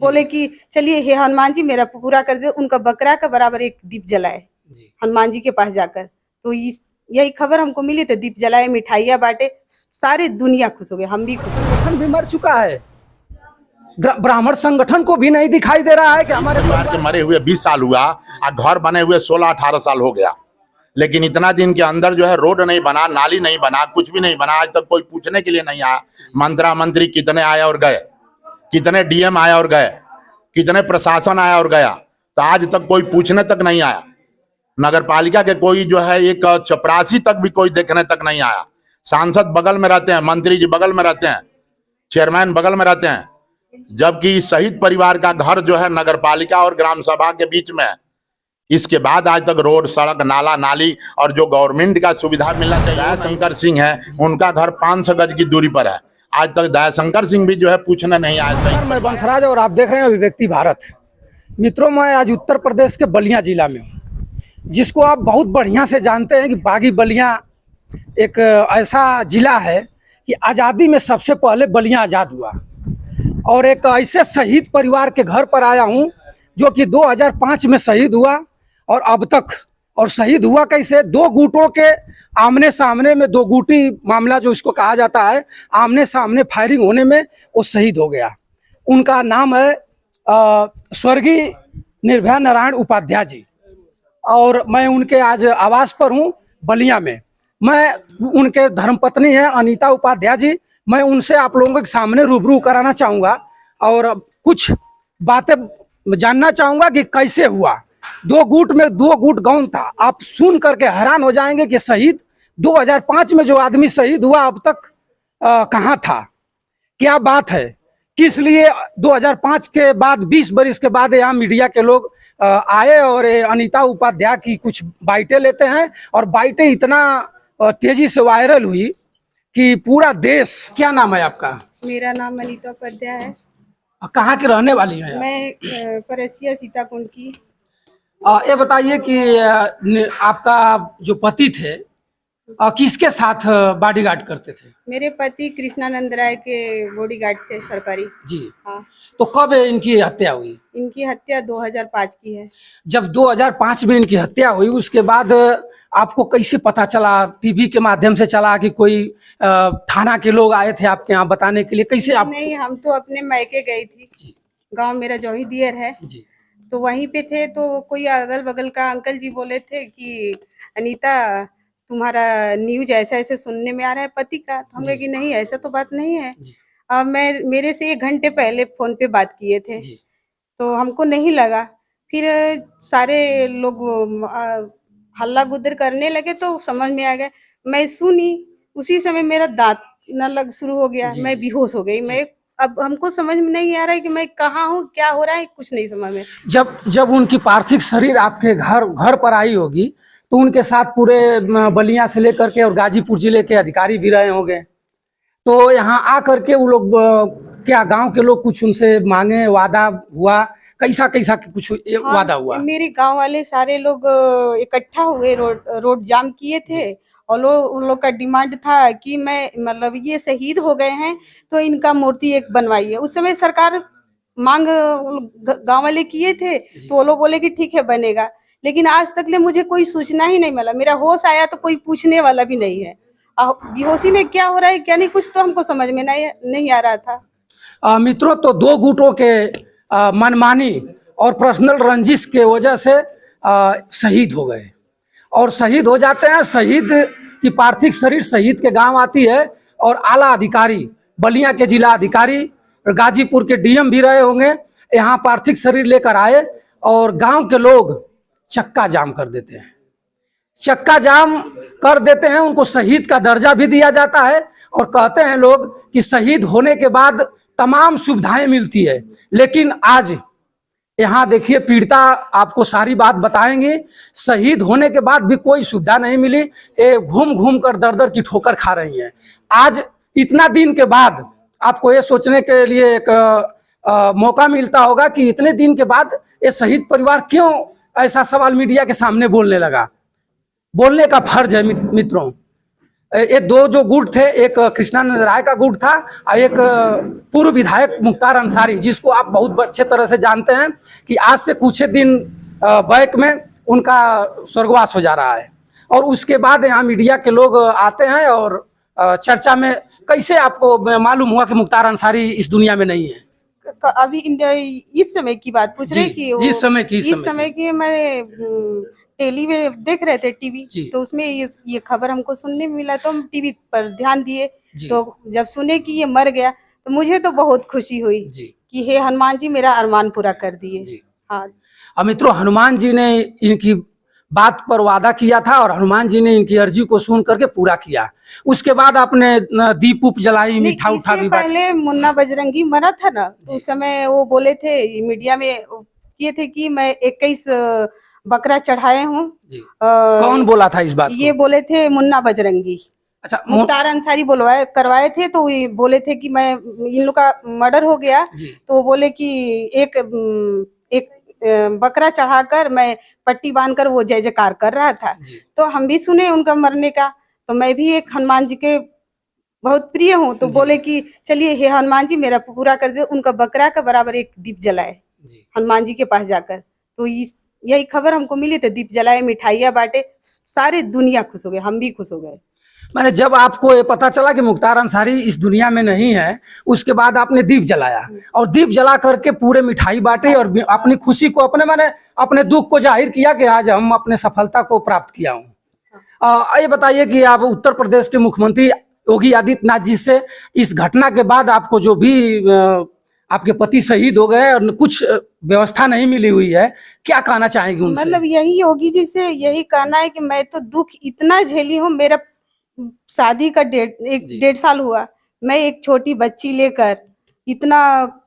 बोले कि चलिए हे हनुमान जी मेरा पूरा कर दे, उनका बकरा का बराबर एक दीप जलाए हनुमान जी के पास जाकर। तो यही खबर हमको मिली, तो दीप जलाए, मिठाइयाँ बांटे, सारे दुनिया खुश हो गए, हम भी खुश हो गए। संगठन भी मर चुका है, ब्राह्मण संगठन को भी नहीं दिखाई दे रहा है कि हमारे परिवार के मरे हुए 20 साल हुआ और घर बने हुए 16-18 साल हो गया, लेकिन इतना दिन के अंदर जो है रोड नहीं बना, नाली नहीं बना, कुछ भी नहीं बना। आज तक कोई पूछने के लिए नहीं आया। मंत्री कितने आए और गए, कितने डीएम आए और गए, कितने प्रशासन आया और गया, तो आज तक कोई पूछने तक नहीं आया। नगर पालिका के कोई जो है एक चपरासी तक भी कोई देखने तक नहीं आया। सांसद बगल में रहते हैं, मंत्री जी बगल में रहते हैं, चेयरमैन बगल में रहते हैं, जबकि शहीद परिवार का घर जो है नगर पालिका और ग्राम सभा के बीच में है। इसके बाद आज तक रोड, सड़क, नाला, नाली और जो गवर्नमेंट का सुविधा मिलना चाहिए। दयाशंकर सिंह है, उनका घर 500 गज की दूरी पर है। आज तक दयाशंकर सिंह भी जो है पूछने नहीं आए। मैं बंसराज और आप देख रहे हैं अभिव्यक्ति भारत। मित्रों, मैं आज उत्तर प्रदेश के बलिया जिला में हूँ, जिसको आप बहुत बढ़िया से जानते हैं कि बागी बलिया एक ऐसा जिला है कि आज़ादी में सबसे पहले बलिया आज़ाद हुआ। और एक ऐसे शहीद परिवार के घर पर आया हूँ जो कि 2005 में शहीद हुआ और अब तक, और शहीद हुआ कैसे, दो गुटों के आमने सामने में, दो गुटी मामला जो इसको कहा जाता है, आमने सामने फायरिंग होने में वो शहीद हो गया। उनका नाम है स्वर्गीय निर्भया नारायण उपाध्याय जी, और मैं उनके आज आवास पर हूँ बलिया में। मैं उनके धर्मपत्नी है अनीता उपाध्याय जी, मैं उनसे आप लोगों के सामने रूबरू कराना चाहूँगा और कुछ बातें जानना चाहूँगा कि कैसे हुआ। दो गुट में दो गुट गाँव था, आप सुन करके हैरान हो जाएंगे कि शहीद 2005 में जो आदमी शहीद हुआ अब तक कहाँ था, क्या बात है, किस लिए 2005 के बाद 20 बरस के बाद यहाँ मीडिया के लोग आए और अनीता उपाध्याय की कुछ बाइटें लेते हैं, और बाइटें इतना तेजी से वायरल हुई कि पूरा देश। क्या नाम है आपका? मेरा नाम अनीता उपाध्याय है। कहाँ की रहने वाली हैं? मैं परसिया सीताकुंड की। ये बताइए कि आपका जो पति थे किसके साथ बॉडीगार्ड करते थे? मेरे पति कृष्णानंद राय के बॉडीगार्ड थे, सरकारी जी। हाँ। तो कब इनकी हत्या हुई? इनकी हत्या 2005 की है। जब 2005 में इनकी हत्या हुई, उसके बाद आपको कैसे पता चला? टीवी के माध्यम से चला कि कोई थाना के लोग आए थे आपके यहाँ बताने के लिए? कैसे आप? नहीं, हम तो अपने मायके गई थी, गांव मेरा जौही दियर है जी। तो वहीं पे थे, तो कोई अगल बगल का अंकल जी बोले थे कि अनीता तुम्हारा न्यूज ऐसा ऐसे सुनने में आ रहा है पति का। तो हम कहे कि नहीं, ऐसा तो बात नहीं है। अब मेरे से 1 घंटे पहले फोन पे बात किए थे, तो हमको नहीं लगा। फिर सारे लोग हल्ला गुद्दर करने लगे तो समझ में आ गया। मैं सुनी, उसी समय मेरा दांत न लग शुरू हो गया, मैं बेहोश हो गई। मैं अब हमको समझ में नहीं आ रहा है कि मैं कहाँ हूँ, क्या हो रहा है, कुछ नहीं समझ में। जब उनकी पार्थिव शरीर आपके घर पर आई होगी तो उनके साथ पूरे बलिया से लेकर के और गाजीपुर जिले के अधिकारी भी रहे होंगे, तो यहाँ आकर के वो लोग क्या गांव के लोग कुछ उनसे मांगे, वादा हुआ, कैसा कुछ वादा हुआ? मेरे गांव वाले सारे लोग इकट्ठा हुए, रोड जाम किए थे, और उन लोग का डिमांड था कि मैं मतलब ये शहीद हो गए हैं तो इनका मूर्ति एक बनवाइए। उस समय सरकार मांग गांव वाले किए थे, तो वो लोग बोले कि ठीक है बनेगा, लेकिन आज तक ले मुझे कोई सूचना ही नहीं मिला। मेरा होश आया तो कोई पूछने वाला भी नहीं है। बेहोशी में क्या हो रहा है क्या नहीं, कुछ तो हमको समझ में नहीं आ रहा था। मित्रों, तो दो गुटों के मनमानी और पर्सनल रंजिश के वजह से शहीद हो गए, और शहीद हो जाते हैं। शहीद की पार्थिव शरीर शहीद के गांव आती है, और आला अधिकारी, बलिया के जिला अधिकारी, गाजीपुर के डीएम भी रहे होंगे, यहाँ पार्थिव शरीर लेकर आए और गांव के लोग चक्का जाम कर देते हैं। चक्का जाम कर देते हैं, उनको शहीद का दर्जा भी दिया जाता है, और कहते हैं लोग कि शहीद होने के बाद तमाम सुविधाएं मिलती है। लेकिन आज यहाँ देखिए, पीड़िता आपको सारी बात बताएंगे, शहीद होने के बाद भी कोई सुविधा नहीं मिली। ये घूम घूम कर दर दर की ठोकर खा रही हैं। आज इतना दिन के बाद आपको ये सोचने के लिए एक मौका मिलता होगा कि इतने दिन के बाद ये शहीद परिवार क्यों ऐसा सवाल मीडिया के सामने बोलने लगा। बोलने का फर्ज है मित्रों। ये दो जो गुट थे, एक कृष्णानंद राय का गुट था और एक पूर्व विधायक मुख्तार अंसारी, जिसको आप बहुत अच्छे तरह से जानते हैं कि आज से कुछ ही दिन बैक में उनका स्वर्गवास हो जा रहा है। और उसके बाद यहाँ मीडिया के लोग आते हैं और चर्चा में। कैसे आपको मालूम हुआ कि मुख्तार अंसारी इस दुनिया में नहीं है? अभी इस समय की बात पूछ रहे कि इस समय की मैं टेली में देख रहे थे टीवी, तो उसमें ये खबर हमको सुनने में मिला, तो हम टीवी पर ध्यान दिए। तो जब सुने कि ये मर गया तो मुझे तो बहुत खुशी हुई कि हे हनुमान जी मेरा अरमान पूरा कर दिए। हाँ, अब मित्रों, हनुमान जी ने इनकी बात पर वादा किया था और हनुमान जी ने इनकी अर्जी को सुन करके पूरा किया। उसके बाद आपने दीप उप जलाई, मीठा उठा भी। पहले मुन्ना बजरंगी मरा था ना, तो उस समय वो बोले थे, मीडिया में किए थे कि मैं 21 बकरा चढ़ाए हूँ। कौन बोला था इस बात को? ये बोले थे मुन्ना बजरंगी। अच्छा, मुख्तार अंसारी करवाए थे, तो ये बोले थे कि मैं इन लोग का मर्डर हो गया, तो बोले कि एक बकरा चढ़ाकर मैं पट्टी बांधकर वो जय जयकार कर रहा था। तो हम भी सुने उनका मरने का, तो मैं भी एक हनुमान जी के बहुत प्रिय हूँ, तो बोले कि चलिए हे हनुमान जी मेरा पूरा कर दे। उनका बकरा का बराबर एक दीप जलाए हनुमान जी के पास जाकर। तो यही खबर हमको मिली, तो दीप जलाए, मिठाइयाँ बांटे, सारे दुनिया खुश हो गए, हम भी खुश हो गए। मैंने जब आपको ये पता चला कि मुख्तार अंसारी इस दुनिया में नहीं है, उसके बाद आपने दीप जलाया और दीप जला करके पूरे मिठाई बांटे और अपनी खुशी को, अपने दुख को जाहिर किया कि आज हम अपने सफलता को प्राप्त किया हूँ। ये बताइए कि आप उत्तर प्रदेश के मुख्यमंत्री योगी आदित्यनाथ जी से इस घटना के बाद आपको जो भी आपके पति शहीद हो गए और कुछ व्यवस्था नहीं मिली हुई है, क्या कहना चाहेंगे उनसे? मतलब यही योगी जी से यही कहना है कि मैं तो दुख इतना झेली हूँ। मेरा शादी का 1.5 साल हुआ, मैं एक छोटी बच्ची लेकर इतना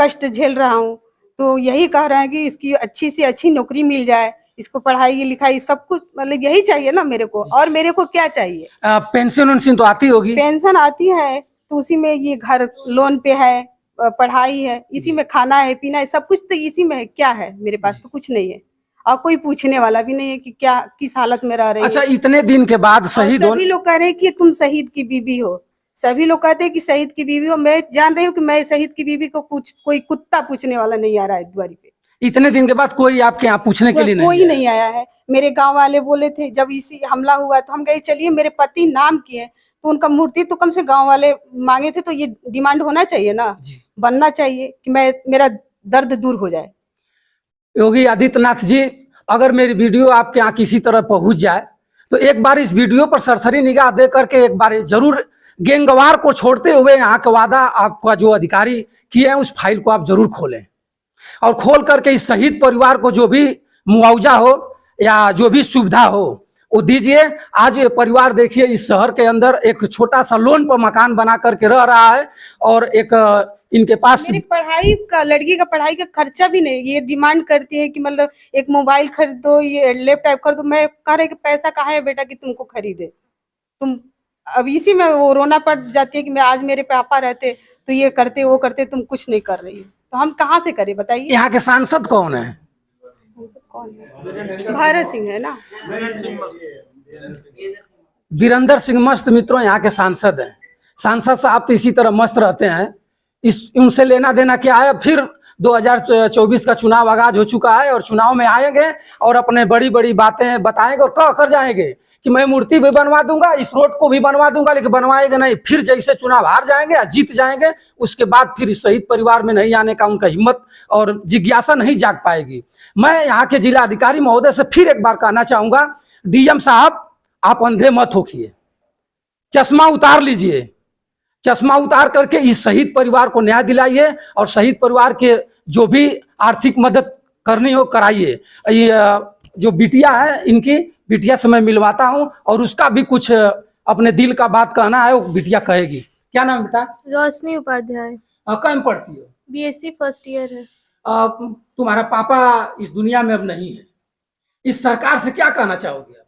कष्ट झेल रहा हूँ। तो यही कह रहे हैं कि इसकी अच्छी से अच्छी नौकरी मिल जाए, इसको पढ़ाई लिखाई सब कुछ, मतलब यही चाहिए ना मेरे को। और मेरे को क्या चाहिए? पेंशन तो आती होगी? पेंशन आती है, तो उसी में ये घर लोन पे है, पढ़ाई है, इसी में खाना है, पीना है, सब कुछ तो इसी में है। क्या है मेरे पास? तो कुछ नहीं है, और कोई पूछने वाला भी नहीं है कि क्या किस हालत में रह रही है। अच्छा, इतने दिन के बाद शहीद हो, सभी लोग कह रहे हैं कि तुम शहीद की बीवी हो, सभी लोग कहते हैं कि शहीद की बीवी हो। मैं जान रही हूँ कि मैं शहीद की बीवी को कोई कुत्ता पूछने वाला नहीं आ रहा है द्वारी पे। इतने दिन के बाद कोई आपके यहाँ पूछने के लिए कोई नहीं आया है। मेरे गांव वाले बोले थे जब इसी हमला हुआ, तो हम गए, चलिए मेरे पति नाम किए, तो उनका मूर्ति तो कम से गांव वाले मांगे थे, तो ये डिमांड होना चाहिए ना, बनना चाहिए कि मेरा दर्द दूर हो जाए। योगी आदित्यनाथ जी, अगर मेरी वीडियो आपके यहाँ किसी तरह पहुंच जाए, तो एक बार इस वीडियो पर सरसरी निगाह दे करके एक बार जरूर गैंगवार को छोड़ते हुए यहाँ का वादा आपका जो अधिकारी किए हैं उस फाइल को आप जरूर खोलें और खोल करके इस शहीद परिवार को जो भी मुआवजा हो या जो भी सुविधा हो वो दीजिए। आज ये परिवार देखिए इस शहर के अंदर एक छोटा सा लोन पर मकान बना करके रह रहा है और एक इनके पास मेरी पढ़ाई का, लड़की का पढ़ाई का खर्चा भी नहीं। ये डिमांड करती है कि मतलब एक मोबाइल खरीदो, ये लैपटॉप खरीदो। मैं कह रही कि पैसा कहाँ है बेटा कि तुमको खरीदे। तुम अब इसी में वो रोना पड़ जाती है कि मैं आज मेरे पापा रहते तो ये करते वो करते, तुम कुछ नहीं कर रही हो, तो हम कहाँ से करें बताइए। यहाँ के सांसद कौन है? कौन है? भारत सिंह है ना, वीरेंद्र सिंह मस्त मित्रों यहाँ के सांसद हैं। सांसद साहब तो इसी तरह मस्त रहते हैं, उनसे लेना देना क्या है। फिर 2024 का चुनाव आगाज हो चुका है और चुनाव में आएंगे और अपने बड़ी बड़ी बातें बताएंगे और कह कर जाएंगे कि मैं मूर्ति भी बनवा दूंगा, इस रोड को भी बनवा दूंगा, लेकिन बनवाएंगे नहीं। फिर जैसे चुनाव हार जाएंगे या जीत जाएंगे, उसके बाद फिर इस शहीद परिवार में नहीं आने का उनका हिम्मत और जिज्ञासा नहीं जाग पाएगी। मैं यहाँ के जिला अधिकारी महोदय से फिर एक बार कहना चाहूंगा, डीएम साहब आप अंधे मत होइए, चश्मा उतार लीजिए, चश्मा उतार करके इस शहीद परिवार को न्याय दिलाइए और शहीद परिवार के जो भी आर्थिक मदद करनी हो कराइए। ये जो बिटिया है, इनकी बिटिया से मैं मिलवाता हूं और उसका भी कुछ अपने दिल का बात कहना है, वो बिटिया कहेगी। क्या नाम बेटा? रोशनी उपाध्याय। कहाँ में पढ़ती हो? बीएससी फर्स्ट ईयर है। तुम्हारा पापा इस दुनिया में अब नहीं है, इस सरकार से क्या कहना चाहोगे?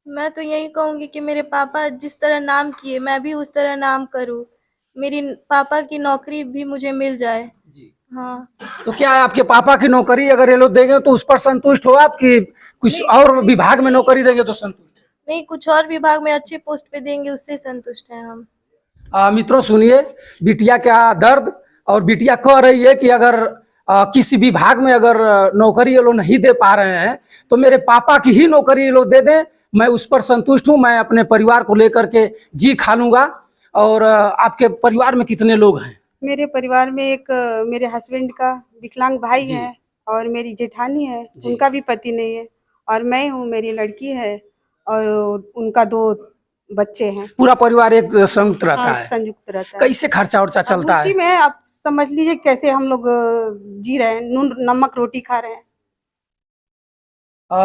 मैं तो यही कहूंगी कि मेरे पापा जिस तरह नाम किए मैं भी उस तरह नाम करूं, मेरी पापा की नौकरी भी मुझे मिल जाए जी। हाँ, तो क्या है आपके पापा की नौकरी अगर ये लोग देंगे तो उस पर संतुष्ट हो आप कि कुछ और विभाग में नौकरी देंगे तो संतुष्ट? नहीं, कुछ और विभाग में अच्छे पोस्ट पे देंगे, उससे संतुष्ट हैं हम। मित्रों सुनिए बिटिया का दर्द, और बिटिया कह रही है कि अगर किसी विभाग में अगर नौकरी ये लोग नहीं दे पा रहे हैं तो मेरे पापा की ही नौकरी ये लोग दे दें, मैं उस पर संतुष्ट हूँ, मैं अपने परिवार को लेकर के जी खा लूँगा। और आपके परिवार में कितने लोग हैं? मेरे परिवार में एक मेरे हस्बैंड का विकलांग भाई है और मेरी जेठानी है, उनका भी पति नहीं है, और मैं हूँ, मेरी लड़की है और उनका 2 बच्चे हैं। पूरा परिवार एक संयुक्त रहता हाँ, है? संयुक्त रहता है। कैसे खर्चा उर्चा चलता उसी है? में आप समझ लीजिए कैसे हम लोग जी रहे हैं, नून नमक रोटी खा रहे हैं।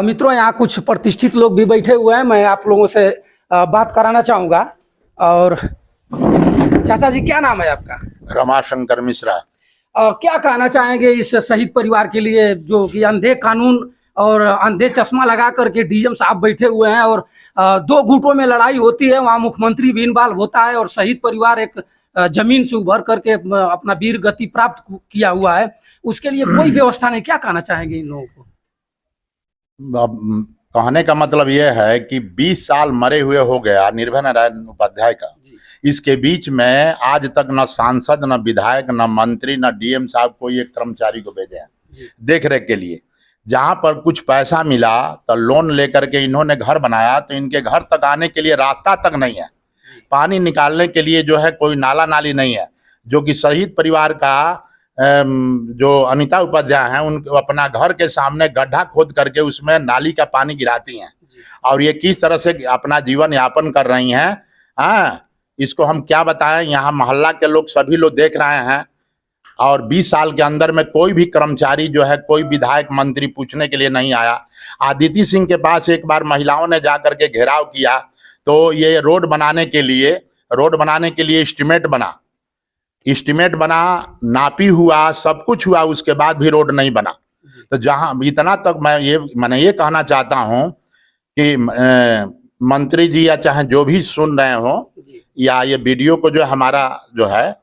मित्रों यहाँ कुछ प्रतिष्ठित लोग भी बैठे हुए हैं, मैं आप लोगों से बात कराना चाहूँगा। और चाचा जी क्या नाम है आपका? रमाशंकर मिश्रा। क्या कहना चाहेंगे इस शहीद परिवार के लिए जो कि अंधे कानून और अंधे चश्मा लगा करके डीएम साहब बैठे हुए हैं और 2 गुटों में लड़ाई होती है, वहाँ मुख्यमंत्री भी इन्वॉल्व होता है और शहीद परिवार एक जमीन से उभर करके अपना वीर गति प्राप्त किया हुआ है, उसके लिए कोई व्यवस्था नहीं, क्या कहना चाहेंगे इन लोगों को? अब कहने का मतलब यह है कि 20 साल मरे हुए हो गया निर्भय नारायण उपाध्याय का। इसके बीच में आज तक न सांसद, न विधायक, न मंत्री, न डीएम साहब कोई एक कर्मचारी को भेजे हैं देख रेख के लिए। जहां पर कुछ पैसा मिला तो लोन लेकर के इन्होंने घर बनाया, तो इनके घर तक आने के लिए रास्ता तक नहीं है, पानी निकालने के लिए जो है कोई नाला नाली नहीं है, जो कि शहीद परिवार का जो अनीता उपाध्याय हैं उनको अपना घर के सामने गड्ढा खोद करके उसमें नाली का पानी गिराती हैं और ये किस तरह से अपना जीवन यापन कर रही हैं। हाँ, इसको हम क्या बताएं, यहाँ मोहल्ला के लोग सभी लोग देख रहे हैं। और 20 साल के अंदर में कोई भी कर्मचारी जो है, कोई विधायक मंत्री पूछने के लिए नहीं आया। आदित्य सिंह के पास एक बार महिलाओं ने जाकर के घेराव किया, तो ये रोड बनाने के लिए एस्टिमेट बना, नापी हुआ, सब कुछ हुआ, उसके बाद भी रोड नहीं बना। तो जहां इतना तक मैंने ये कहना चाहता हूं कि मंत्री जी या चाहे जो भी सुन रहे हो या ये वीडियो को जो हमारा जो है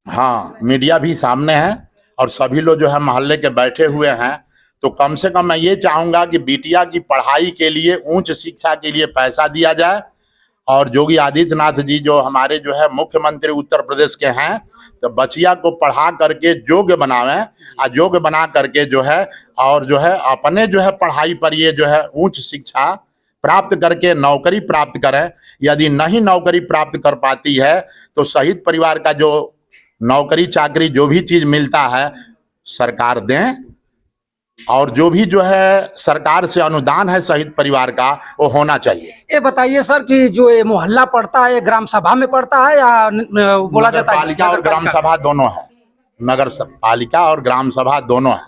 हाँ मीडिया भी सामने है और सभी लोग जो है मोहल्ले के बैठे हुए हैं, तो कम से कम मैं ये चाहूंगा कि बिटिया की पढ़ाई के लिए, उच्च शिक्षा के लिए पैसा दिया जाए। और योगी आदित्यनाथ जी जो हमारे जो है मुख्यमंत्री उत्तर प्रदेश के हैं, तो बचिया को पढ़ा करके योग्य बनावें और योग्य बना करके जो है और जो है अपने जो है पढ़ाई पर ये जो है उच्च शिक्षा प्राप्त करके नौकरी प्राप्त करें। यदि नहीं नौकरी प्राप्त कर पाती है तो शहीद परिवार का जो नौकरी चाकरी जो भी चीज मिलता है सरकार दें, और जो भी जो है सरकार से अनुदान है शहीद परिवार का वो होना चाहिए। ये बताइए सर कि जो ये मोहल्ला पड़ता है ग्राम सभा में पड़ता है या बोला जाता है? पालिका और ग्राम सभा दोनों है, नगर पालिका और ग्राम सभा दोनों है।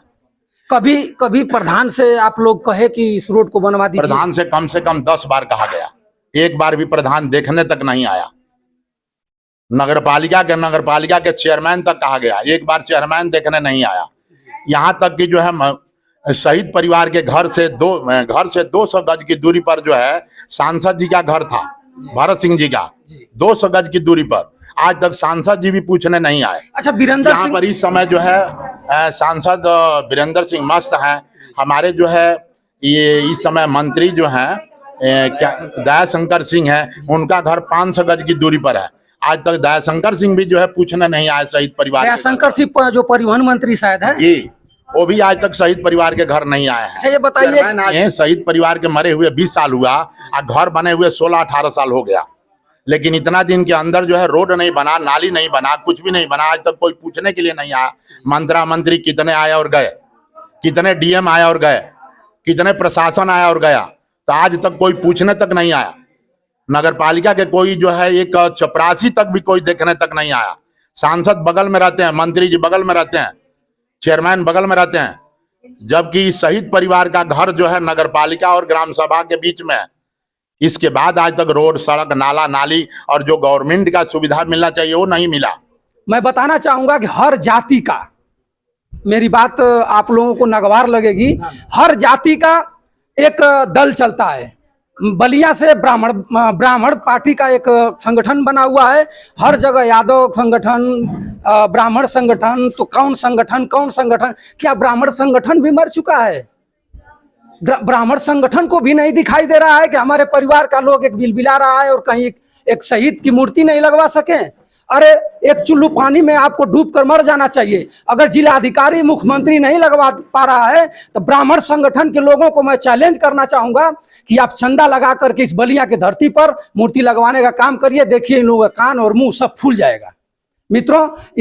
कभी प्रधान से आप लोग कहे कि इस रोड को बनवा दीजिए? प्रधान से कम 10 बार कहा गया, एक बार भी प्रधान देखने तक नहीं आया। नगर पालिका के चेयरमैन तक कहा गया, एक बार चेयरमैन देखने नहीं आया। यहाँ तक कि जो है शहीद परिवार के घर से 200 गज की दूरी पर जो है सांसद जी का घर था, भरत सिंह जी का, 200 गज की दूरी पर। आज तक सांसद जी भी पूछने नहीं आए। अच्छा, वीरेंद्र सिंह पर इस समय जो है सांसद वीरेंद्र सिंह मस्त हैं। हमारे जो है ये इस समय मंत्री जो हैं दयाशंकर सिंह है, उनका घर 500 गज की दूरी पर है। आज तक दयाशंकर सिंह भी जो है पूछने नहीं आए शहीद परिवार। दयाशंकर सिंह जो परिवहन मंत्री शायद है जी, वो भी आज तक शहीद परिवार के घर नहीं आए हैं। अच्छा, ये बताइए, शहीद परिवार के मरे हुए 20 साल हुआ और घर बने हुए 16-18 साल हो गया, लेकिन इतना दिन के अंदर जो है रोड नहीं बना, नाली नहीं बना, कुछ भी नहीं बना। आज तक कोई पूछने के लिए नहीं आया। मंत्री कितने आए और गए, कितने डीएम आए और गए, कितने प्रशासन आया और गया, तो आज तक कोई पूछने तक नहीं आया। नगर पालिका के कोई जो है एक चपरासी तक भी कोई देखने तक नहीं आया। सांसद बगल में रहते हैं, मंत्री जी बगल में रहते हैं, चेयरमैन बगल में रहते हैं, जबकि शहीद परिवार का घर जो है नगर पालिका और ग्राम सभा के बीच में। इसके बाद आज तक रोड, सड़क, नाला, नाली और जो गवर्नमेंट का सुविधा मिलना चाहिए वो नहीं मिला। मैं बताना चाहूंगा कि हर जाति का, मेरी बात आप लोगों को नागवार लगेगी, हर जाति का एक दल चलता है। बलिया से ब्राह्मण पार्टी का एक संगठन बना हुआ है, हर जगह यादव संगठन, ब्राह्मण संगठन, तो कौन संगठन, क्या ब्राह्मण संगठन भी मर चुका है? ब्राह्मण संगठन को भी नहीं दिखाई दे रहा है कि हमारे परिवार का लोग एक बिलबिला रहा है और कहीं एक शहीद की मूर्ति नहीं लगवा सके। अरे एक चुल्लू पानी में आपको डूब कर मर जाना चाहिए। अगर जिलाधिकारी मुख्यमंत्री नहीं लगवा पा रहा है तो ब्राह्मण संगठन के लोगों को मैं चैलेंज करना चाहूंगा कि आप चंदा लगा करके इस बलिया की धरती पर मूर्ति लगवाने का काम करिए। देखिए इन लोगों का कान और मुंह सब फूल जाएगा। मित्रों,